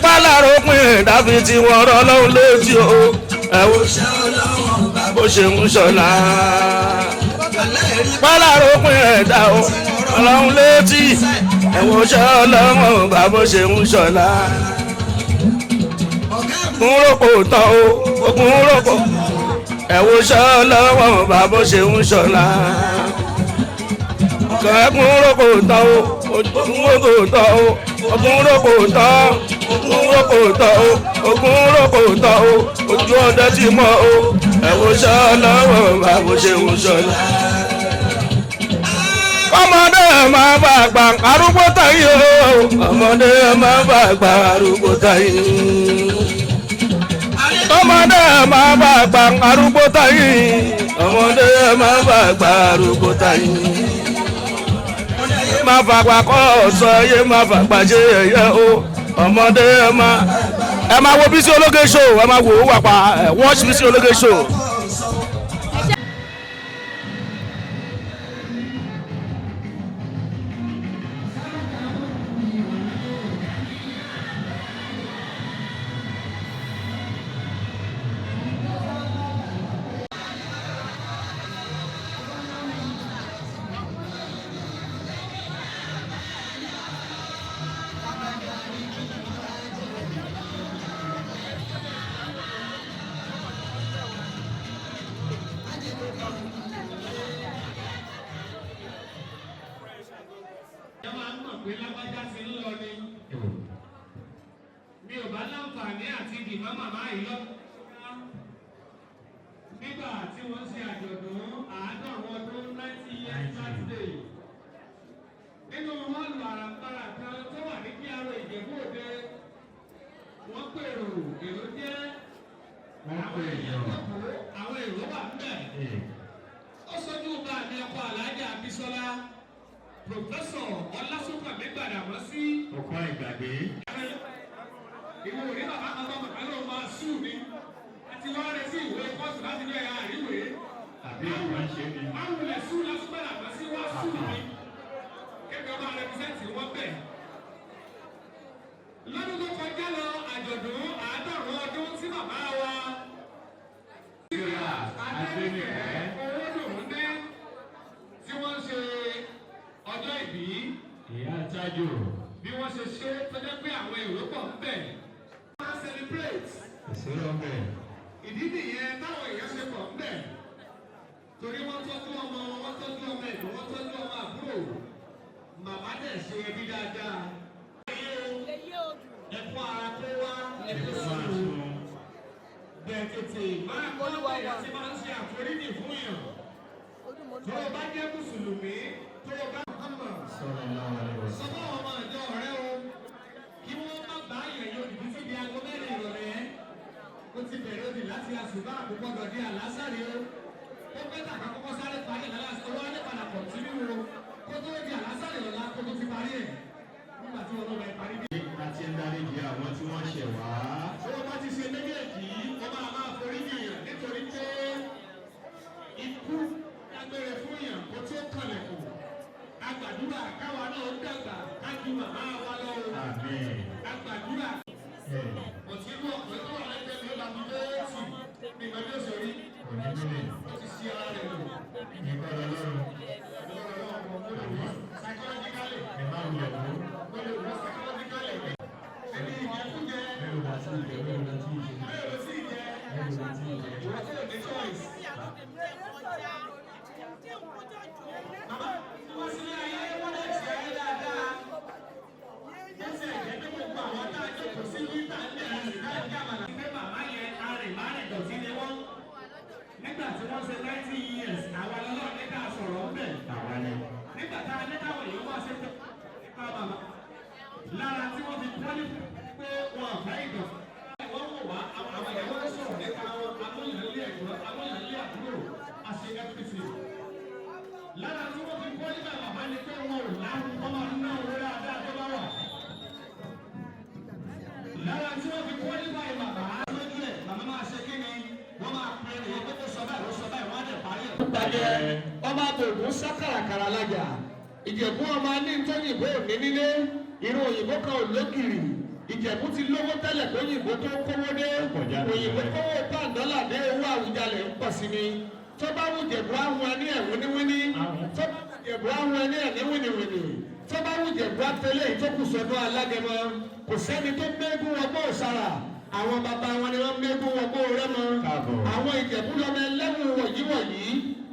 pálárò pin dàbí tí wọ́n rọ́ lọ́hùn létí o ẹ̀wọ̀n ṣe ọlọ́wọ́n bó ṣe ń ṣọlá pálárò pin ẹ̀dá o ọlọ́hùn létí ẹ̀wọ̀n ṣe ọlọ́wọ́n bó ṣe ń ṣọlá ogun rògbò tán o ogun rògbò ẹ̀wọ̀n ṣe ọlọ́wọ́n bó ṣe ń ṣọlá kẹ́kun rògbò tán o ogun rògbò tán o ogun rògbò tán ogun rògbò tán o ogun rògbò tán o ojú ọdẹ ti mọ o ẹ̀wọ̀n ṣe ọlọ́wọ́n bó ṣe ń ṣọlá. ọmọdé máa bá àgbà arúgbó táyé o ọmọdé máa bá àgbà arúgbó táyé ọmọdé máa bá àgbà arúgbó táyé ọmọdé máa bá àgbà arúgbó táyé máa fàgbà kọ́ ọ̀sọ́ yé máa fàgbà ṣe ẹ̀yẹ o ọmọdé ẹ máa wo Bísí Ológe show ẹ máa wo ó wà pa watch Bísí Ológe show. mi ò bá láǹfààní àti ìdìmọ́ màmá yìí lọ. nígbà tí wọ́n ṣe àjọ̀dún àádọ́rùn ọdún 90 years birthday nínú họ́ọ̀lù àràǹbarà kan tó wà ní kíáró Ìjẹ̀bú Òde wọ́n pèrò èrò jẹ́ àwọn èèyàn àwọn èrò wà níbẹ̀. ó sojú bá mi ọkọ Aláàjà Abísọ́lá Pòfẹ́sọ̀ Ọlásùnkànmí Gbàdàmọ́sí. ọ̀pọ̀ ìgbàgbé. ìwé òní bàbá kan tọmọ kan ló máa sùn ní àti wọ́n rẹ̀ sí ìwé kóòtù láti ní ẹ̀yà àríwé. àbí ìwà ń ṣe ni. máa wulẹ̀ sùn lásùpẹ̀lá kan sí wá sùn ní kékeré ọba rẹpísẹ́ǹtì wọ́n bẹ̀. lọ́dún tó kọjá lọ àjọ̀dún àádọ́rùn ọdún tí bàbá wa. Adéníkẹ́ Owódùnmúdé tí wọ́n ṣe ọjọ́ ìbí. ìyá tájò. bí wọ́n ṣe ṣe tọ́jọ́ pé àwọn èrò pọ̀ ń bẹ̀. wọ́n á celebrate. ìṣòro ọbẹ̀. ìdí nìyẹn táwọn èèyàn ṣe pọ̀ ń bẹ̀. torí wọ́n tọ́jú ọmọ wọ́n tọ́jú ọmọ ẹ̀gbọ́n wọ́n tọ́jú ọmọ àbúrò. màmá dẹ̀ ṣe ẹbí dáadáa. ẹ̀kọ́ ara tó wá ẹ̀kọ́ sùúrù. bẹ́ẹ̀ tètè máa kọ́ ọ̀gbẹ́ tí máa ń ṣe àforíjì fún yàn. tó o bá jẹ́ mùsùlùmí tó o bá sọ̀rọ̀ náà rẹ̀. sọ́kọ́ ọmọ ìjọ rẹ o kí wọ́n má bá yẹ̀yẹ́ òdìdí síbi aago mẹ́rin ìrọ̀lẹ́ ó ti bẹ̀rẹ̀ òdì láti àṣùbà àkókò di àlásàrè o ó bẹ́tà ká kọ́kọ́ sáré parí ìlàlásàrè owó alẹ́ padà pọ̀ sí nínú o kó tó di àlásàrè lọ́la kó tó ti parí ẹ̀ nígbà tí wọn ló bẹ parí bí. láti ń darí di àwọn tí wọ́n ṣẹ̀ wá. tí wọ́n bá ti ṣe méjèèjì wọ́n máa forí yìnyín nítorí pé ikú dágbére fún yàn kó tó kànlẹ̀kùn agbàdúrà káwa náà ó dàgbà kájú màmá wa lọ́wọ́. àmín. agbàdúrà òtí inú ọ̀pẹ tó wà lẹ́gbẹ̀ẹ́ mi ó làbí léèsì ní ìgbàdí òṣèré òní mílẹ̀. ó ti ṣe ara rẹ̀ lò. ìgbà lọ́rùn. psychologically ẹ má wulẹ̀ wò. ó lè wọ psychologically ẹni ìjẹkújẹ mẹ́rin bá tí ì jẹ mẹ́rin bá tí ì jẹ. bẹ́ẹ̀ ló sì jẹ mẹ́rin bá tí ì jẹ. ìwọ tó ní choice. Màmá wọ́n sílé ayé wọ́n lè ṣe ayé dáadáa. Ẹsẹ̀ ìjẹ́ pé gbogbo àwọn tá a jókòó sí níta ń bẹ̀rẹ̀ sí náà ní àmàlà. Pé màmá yẹn arìnrìn dọ̀tí ni wọ́n. Nígbà tí wọ́n ṣe 90 years, àwa lọ́lọ́ ní ká sọ̀rọ̀ ń bẹ̀. àwa ni. Nígbà tá a ní káwọn èèyàn wá ṣe pé nípa màmá. Lára tí wọ́n fi pọ́lí pé wọn àfẹ́ ìdọ̀tí. Wọ́n wò wá àwọn ìyàwó sọ̀rọ̀ nípa wọn amóyànlé ẹ̀gbọ́n amóyànlé àbúrò àṣẹ everything. Lára tí wọ́n fi pọ́lí bá bàbá ni pé wọn ò láwùn kọ́ máa ná owó dáadáa tó bá wà. Lára tí wọ́n fi pọ́lí bá bàbá lójú ẹ̀ màmá máa ṣe kí ni wọ́n máa pè é nìyẹn pé kó sọ báyìí ó sọ báyìí wọ́n á dẹ̀ parí ẹ̀. Gbàgbé ọmọ àtòkùn sá kàràkàrà lájà Ìjẹ̀bú ọmọ ní ntọ́yìnbó òní nílé irú òyìnbó kan ò lókìrì Ìjẹ̀bú ti lówó tẹ́lẹ̀ kóyìnbó tó kówó dé òyìnbó kówó pàǹdọ́là dé owó Àwùjalẹ̀ ń pọ̀ sí ni tó bá wù Ìjẹ̀bú àwọn ẹni ẹ̀ wíníwíní tó bá wù Ìjẹ̀bú àwọn ẹni ẹ̀ ní wíníwíní tó bá wù Ìjẹ̀bú àtẹlẹ́ ìtókù sọ́dún Alágẹmọ kò sẹ́ni tó mẹ́gún ọgbọ́ òsàrà àwọn bàbá wọn ni wọ́n mẹ́gún ọgbọ́ Rẹ́mọ àwọn Ìjẹ̀bú lọ́mọ ẹlẹ́wọ̀n wọ̀nyí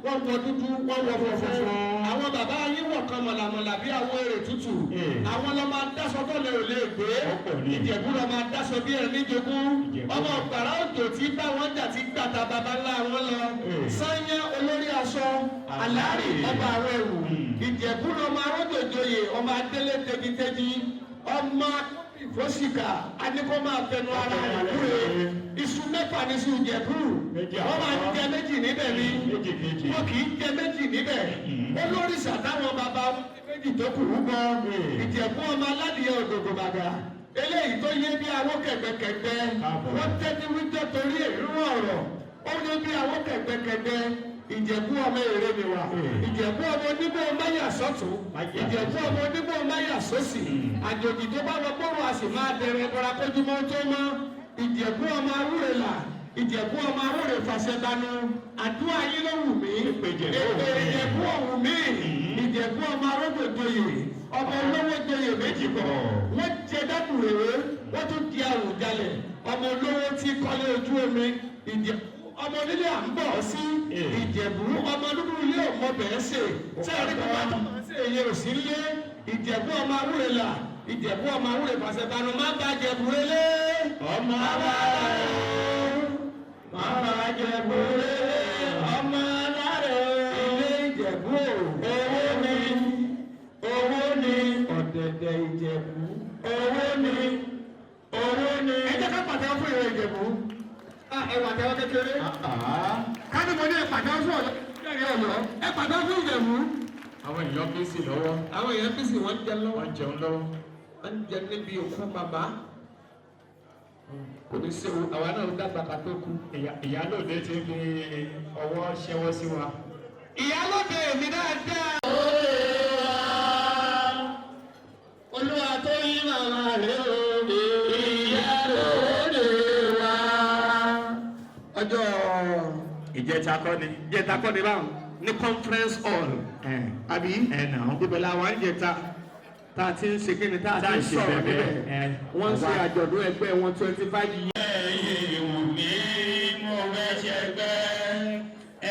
wọ́n wọ dúdú wọ́n wọ funfun àwọn bàbá yín wọ̀ kan mọ̀làmọ̀là bí àwọn èrè tútù àwọn lọ́ máa dáṣọ tó lè lè gbé Ìjẹ̀bú lọ́ máa dáṣọ bí ẹni jogún ọmọ ọ̀gbàrá òjò tí bá wọn jà tí gbàtà bàbá ńlá wọn lọ Sányá olórí aṣọ Àlárì ọba àwọn ẹ̀wù Ìjẹ̀bú lọ́ máa rọ́jòjòyè ọmọ adélé tẹ́gítẹ́gí ọmọ ìfọ́síkà adékọ́ máa fẹnu ara rẹ̀ kúrè iṣu mẹ́fà ní iṣu Ìjẹ̀bú wọ́n máa ń jẹ méjì níbẹ̀ ni wọ́n kì í jẹ méjì níbẹ̀ olóríṣà táwọn bàbá méjì tó kù rúbọ Ìjẹ̀bú ọmọ aládìyẹ òdòdó bàgà eléyìí tó yé bí àwọn kẹ̀gbẹ́kẹ̀gbẹ́ wọ́n tẹ́tí wíjọ́ torí èrú ọ̀rọ̀ ó yé bí àwọn kẹ̀gbẹ́kẹ̀gbẹ́ Ìjẹ̀bú ọmọ èrè mi wà Ìjẹ̀bú ọmọ onígbò máyà sọ́tún Ìjẹ̀bú ọmọ onígbò máyà sósì àjòjì tó bá wọ bọ́ọ̀rù a sì máa bẹ̀rẹ̀ bọ́ra kójúmọ́ tó mọ́ Ìjẹ̀bú ọmọ awúre là Ìjẹ̀bú ọmọ awúre fàṣẹbanu àdúrà yín ló wù mí èpè Ìjẹ̀bú ọ̀hún mí Ìjẹ̀bú ọmọ arógbòdoyè ọmọ olówó joyè méjì pọ̀ wọ́n jẹ dábùrèwé wọ́n tún di Àwùjalẹ̀ ọmọ olówó tí kọ́lé ojú omi Ìjẹ̀bú ọmọ onílé à ń bọ̀ sí Ìjẹ̀bú ọmọ dúdú ilé ọmọ bẹ̀rẹ̀ ṣe sẹ́ẹ̀rí kó máa tó máa ṣe èyí ò sí lé Ìjẹ̀bú ọmọ awúre là Ìjẹ̀bú ọmọ awúre fàṣẹbanu má bá Ìjẹ̀bú relé ọmọ alárẹ̀ má bá Ìjẹ̀bú relé ọmọ alárẹ̀ ilé Ìjẹ̀bú owó ni ọ̀dẹ̀dẹ̀ Ìjẹ̀bú owó ni. Ẹ jẹ́ ká pàtẹ́wọ́ fún ìrẹ̀ Ìjẹ̀bú. Ẹwà tẹ́wọ́ kékeré. Káni mo ní ẹ̀pàtẹ́wọ́ fún ọ̀yọ́ ẹ̀pàtẹ́wọ́ fún Ìjẹ̀bú. Àwọn èèyàn pèsè lọ́wọ́. Àwọn èèyàn pèsè wọ́n jẹ lọ́wọ́. Wọ́n jẹun lọ́wọ́. Wọ́n jẹ níbi òkú bàbá. Kò ní ṣe àwa náà dàgbà ká tó kú. Ìyálòde ti fi ọwọ́ ṣẹ́wọ́ sí wa. Ìyálòde mi náà dá. Olúwa tó yí màmá rẹ̀ o. Ìyálòde wa. Ọjọ́ ìjẹta kọ́ ni báwọn ní conference hall àbí ibẹ̀ làwọn ìjẹta tá a ti ń ṣe kí ni tá a ti ń sọ̀rọ̀ níbẹ̀ wọ́n ń ṣe àjọ̀dún ẹgbẹ́ wọn 25 years. ẹ̀yin wù mí mo fẹ́ ṣẹgbẹ́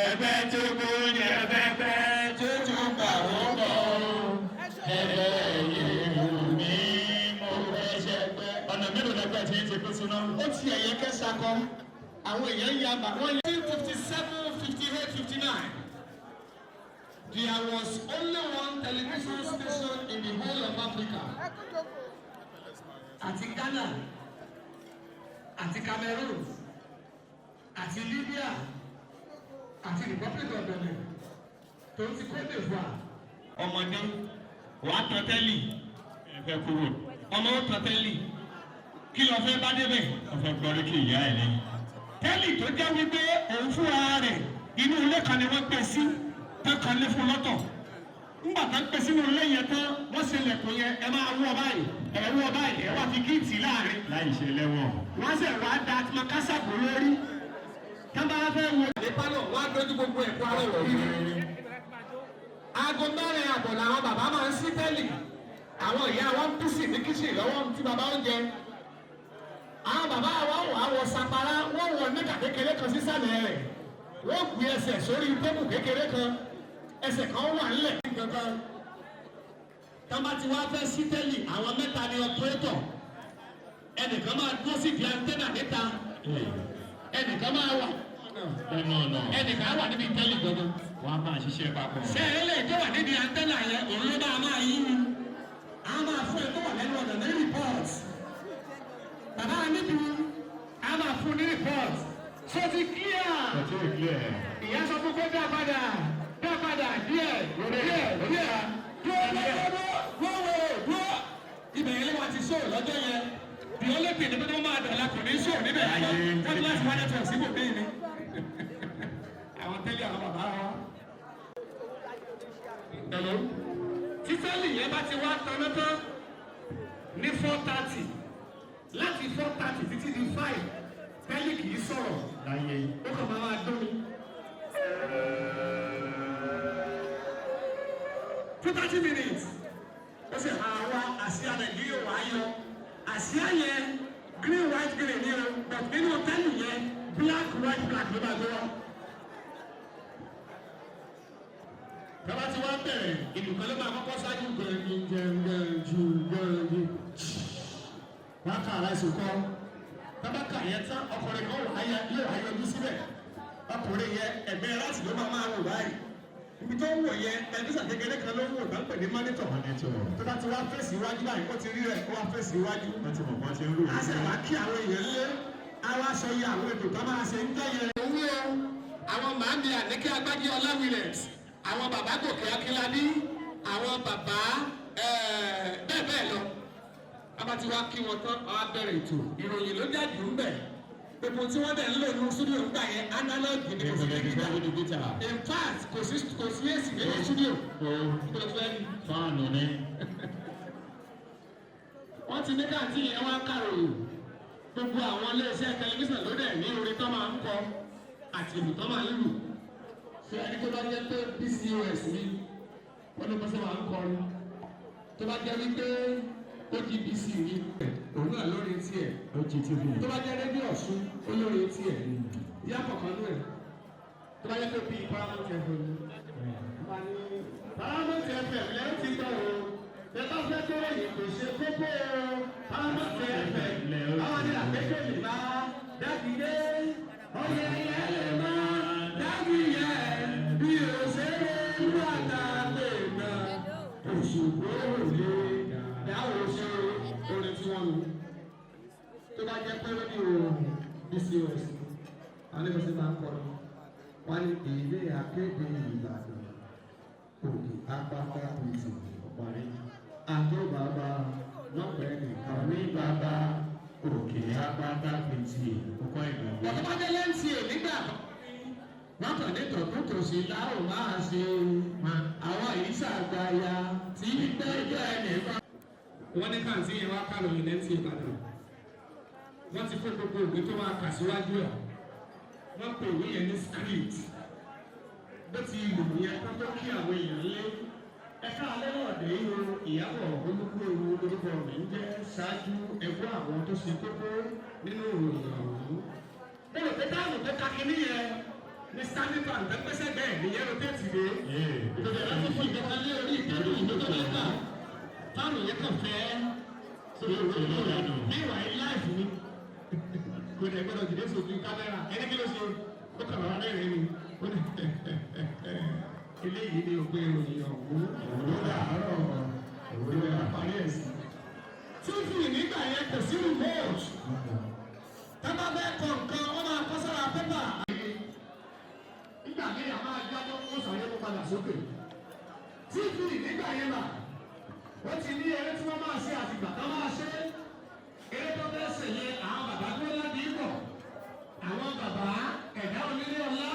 ẹgbẹ́ tó kú ní ẹgbẹ́ tó tún gbà wọ́n bọ̀ ẹ̀yin wù mí mo fẹ́ ṣẹgbẹ́. ọ̀nà mélòó lẹgbẹ́ tí ń ṣe pé súná. ó ti ẹ̀yẹ kẹsà kọ àwọn èèyàn ń yaba wọ́n yẹ 57, 58, 59. There was only one television station in the whole of Africa. Àti Ghana, àti Cameroon, àti Libya, àti Republic of Benin, tó ti Côte d'Ivoire. Ọmọdé wàá tán tẹ́lì ẹ̀fẹ̀ kúrò. Ọmọ ó tán tẹ́lì. Kí lọ fẹ́ bá débẹ̀? Ọ̀fẹ́ gbọ́dọ̀ kí ìyá ẹ̀ lẹ́yìn. Tẹ́lì tó jẹ́ wípé òun fúnra rẹ̀ inú ilé kan ni wọ́n gbé sí. Tẹ́kan lé fún lọ́tọ̀. Nígbà tó ń pè sínú ilé yẹn tán, wọ́n ṣe lẹ̀kùn yẹn, ẹ máa wọ́ báyìí, wọ́ báyìí, ẹ wá fi kíìtì láàrin. Láì ṣe lẹ́wọ̀n. Wọ́n ṣe wá da makásàkó lórí. Tábà fẹ́ wo ìdè pálọ̀, wọ́n á dojú gbogbo ẹ̀kọ́ ara rẹ̀ yìí. Aago mẹ́rin àbọ̀ làwọn bàbá máa ń sí tẹ́lì. Àwọn ìyá wọn ń písì ní kíṣì lọ́wọ́ tí bàbá ń jẹ. Àwọn bàbá wa wà wọ sapara, wọ́n wọ níkà kékeré kan sísàlẹ̀ rẹ̀. Wọ́n gbé ẹsẹ̀ sórí tébù kékeré kan. Ẹsẹ̀ kan wà nílẹ̀ gangan. Tọ́ba ti wá fẹ́ sí tẹ́lì, àwọn mẹ́ta ni ọ̀pẹ́tọ̀. Ẹnìkan máa dúró sí ìdí antẹ́nà níta. Ẹnìkan máa wà. Ẹnìkan wà níbi tẹ́lì gangan. Wọ́n á máa ṣiṣẹ́ papọ̀. Sẹ́yìn lè tó wà níbi antẹ́nà yẹn, òun ló máa yí ni. A máa fún ẹ tó wà lẹ́nu ọ̀nà ní report. Bàbá níbi, a máa fún ní report. So ti clear. Ọjọ́ ìclear. Ìyá sọ fún kó dá padà díẹ̀ dúró. Ibẹ̀ yẹn lé wa ti sọ lọ́jọ́ yẹn. Bí ó lè pè ní pé wọ́n máa dàgbà kò ní sọ níbẹ̀ yẹn. Wọ́n ti láti wá dẹ́tọ̀ síbò bẹ́ẹ̀ ni. Àwọn tẹ́lẹ̀ àwọn bàbá wa. Títẹ́lì yẹn bá ti wá taná tán ní 4:30. láti 4:30 títí di 5 tẹ́lẹ̀ kì í sọ̀rọ̀ láyé ó kàn máa dún mi. for 30 minutes ó sì àwa àsíá nàìjíríà wà á yọ àsíá yẹn green white green ni o but nínú tẹ́lẹ̀ yẹn black white black ló máa gbé wá. Tọ́ba ti wá bẹ̀rẹ̀ ìdùnkàn ló máa kọ́kọ́ ṣáájú gbẹ̀ngì gbẹ̀ngì wọ́n ká aláìsàn kọ́ tọ́ba kà yẹn tán ọkùnrin kan yóò ayọ̀dú síbẹ̀ ọkùnrin yẹn ẹ̀gbẹ́ láti ló máa wò báyìí ibi tó ń wò yẹn tẹlifíṣàn kékeré kan ló ń wò bá ń pè ní mọ́nítọ̀ tọ́ba ti wá fèsì iwájú báyìí ó ti rí rẹ̀ ó wá fèsì iwájú a sì wá kí àwọn èèyàn lé àwọn aṣọ yẹ àwọn ètò tó máa ṣe ń tẹ́yẹ. owó àwọn màámi Àníkẹ́ Agbájí Ọlá Williams àwọn bàbá Gòkè Akínládé àwọn bàbá bẹ́ẹ̀ bẹ́ẹ̀ lọ abati wa kí wọn tán àwọn abẹ́rẹ́ ètò ìròyìn ló jáde ń bẹ̀ gbogbo tí wọ́n dẹ̀ ń lò ní studio ń gbà yẹn analog ní kò sí digital in fact kò sí èsì nínú studio kò fẹ́ ní. fáànù ni. wọ́n ti ní káàtì yẹn wá kàròyìn gbogbo àwọn iléeṣẹ́ tẹlifíṣàn ló dẹ̀ ní orin tó máa ń kọ àti ìlú tó máa ń lù ṣe ẹni tó bá jẹ́ pé PCOS ni wọ́n ló pèsè máa ń kọrin tó bá jẹ́ wípé OGBC ni òun náà lórí tiẹ̀ tó bá jẹ́ rédíò Ọ̀ṣun ó lórí tiẹ̀ yá kọ̀ọ̀kan nú ẹ̀ tó bá jẹ́ pé bíi Paramount FM ni Paramount FM lẹ́yìn tí gbọ́ o bẹ́ẹ̀ fẹ́ tó yìí kò ṣe kókó o Paramount FM àwọn ní àgbẹ̀kẹ̀ lè máa dábìlé ọ̀yẹ̀ yẹn lè máa dábìlé bí o ṣe ń wá dáadé náà òṣùgbọ́ òde dáwọ́ ṣe orin tí wọ́n lu tó bá jẹ́ pé rédíò PCOS àwọn ẹgbẹ́ sí máa ń kọ́ wọ́n ní ilé akéde Ìbàdàn òkè apáta pìtì ọ̀parí àjọ bàbá lọ́pẹ́ nìkan ní bàbá òkè apáta pìtì ọkọ̀ ìgbàgbọ́. wọ́n tó bá jẹ́ lẹ́ǹtì ẹ̀ nígbà wọ́n kàn ní tòkútòsí láwọn máa ṣe àwọn ìṣàgbáyà tí gbẹ́jọ́ ẹnìkan. wọ́n ní káàntì yẹn wá kálọ̀ yìí lẹ́ǹtì Ìbàdàn wọ́n ti fún gbogbo òwe tó máa kà síwájú ẹ̀ wọ́n pè òwe yẹn ní script bó ti lù yẹn kó tó kí àwọn èèyàn lé ẹ̀ka alẹ́ náà dé ihò Ìyábọ̀ Olúkúewu lórúkọ mi ń jẹ́ ṣáájú ẹgbẹ́ àwọn tó ṣe kókó nínú ìròyìn ọ̀hún. mo rò pé táwọn tó ka kínní yẹn ní standing fan tẹ́gbẹ́sẹ̀ bẹ́ẹ̀ ní yẹ́rọ tẹ́tì dé ìdòdò ẹ̀rọ tó fún ìjọba lé orí ìtẹ́lú ìdòdò mẹ́ta táwọn yẹn kàn fẹ́ sórí ìròyìn ọ̀hún bí ìwà yìí láìfù ni kò dẹ̀ gbọ́dọ̀ jìdé sójú kámẹ́rà ẹni kí ló ṣe ó kàn wá lẹ́rìn ni ó ní eléyìí ni òpin ìròyìn ọ̀hún òwúrọ̀ àárọ̀ òwúrọ̀ àparí ẹ̀sìn. túfì nígbà yẹn kò sí remote tábà bẹ́ẹ̀ kọ̀ nǹkan wọ́n máa kọ́ sára pépà. nígbà míì a máa jábọ́ ó sàyẹ́ kó padà sókè. túfì nígbà yẹn mà wọ́n ti ní eré tí wọ́n máa ṣe àtìgbà tó máa ṣe eré tó fẹ́ ṣe yẹn àwọn bàbá tó lábí bọ̀ àwọn bàbá ẹ̀dá onílé ọlá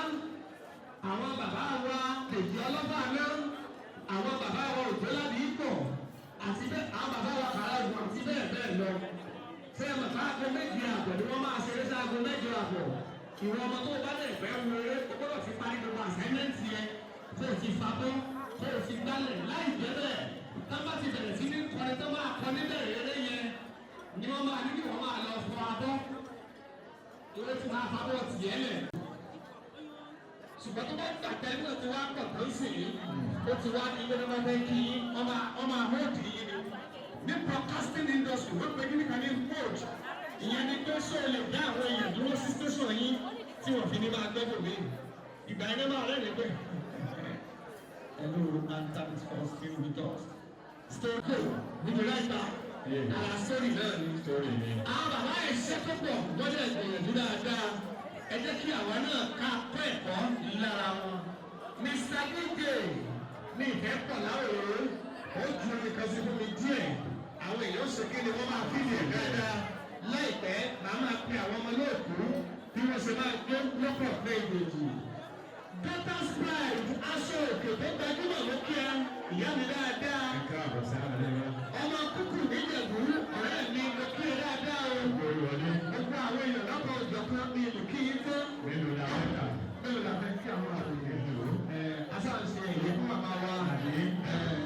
àwọn bàbá wa Èjì Ọlọ́ba náà àwọn bàbá wa Òjó lábí bọ̀ àti bẹ́ẹ̀ àwọn bàbá wa kàrà ìwọ̀n àti bẹ́ẹ̀ bẹ́ẹ̀ lọ sẹ́yìn màkà aago méje àbọ̀ ni wọ́n máa ṣe eré sí aago mẹ́jọ àbọ̀ ìwọ̀n ọmọ tó bá dẹ̀ fẹ́ wọ eré o gbọ́dọ̀ ti parí gbogbo àsáímẹ́ǹtì yẹn tó o ti fa tó o ti gbálẹ̀ láì jẹ́ bẹ́ẹ̀ tá bá ti bẹ̀rẹ̀ sí ní kọrin tó máa kọ níbẹ̀ eré yẹn ni wọ́n máa ní kí wọ́n máa lọ fọ abọ́ ìwé tí máa fa bọ́ tiẹ̀ lẹ̀. ṣùgbọ́n tó bá gbà tẹ́lẹ̀ tó wá pọ̀ tó ń sìn yín ó ti wá ní ilé náà fẹ́ kí ọmọ àmọ́ọ̀dì yín ni. ní broadcasting industry wọ́n pe kíníkan ní mood ìyẹn ni pé ṣé o lè dá àwọn èèyàn dúró sí station yín tí wọ́n fi ní máa gbẹ́bọ̀ mí. ìgbà yẹn máa rẹ̀ ní pé hello and thanks for staying with us. Story go with the right back. Àrà sórí náà ni. Àwọn bàbá ẹ̀ ṣiṣẹ́ tó pọ̀ gbọ́dọ̀ ìgbìyànjú dáadáa. Ẹ jẹ́ kí àwa náà ká kọ́ ẹ̀kọ́ lára wọn. Mr. Gígé ní ìfẹ́ pọ̀ láwòrán. Ó ju nìkan sí fún mi díẹ̀. Àwọn èèyàn ṣe kí ni wọ́n máa fi lè dáadáa. Láìpẹ́ màá máa pe àwọn ọmọ lóòkú bí wọ́n ṣe máa gbé lọ́pọ̀ pé ìgbèjì. Daughter's Pride aṣọ òkè tó gbajúmọ̀ ló kí ẹ ìyá mi dáadáa. Ọmọ kúkú níjẹ̀bú ọ̀rẹ́ mi ló kí ẹ dáadáa.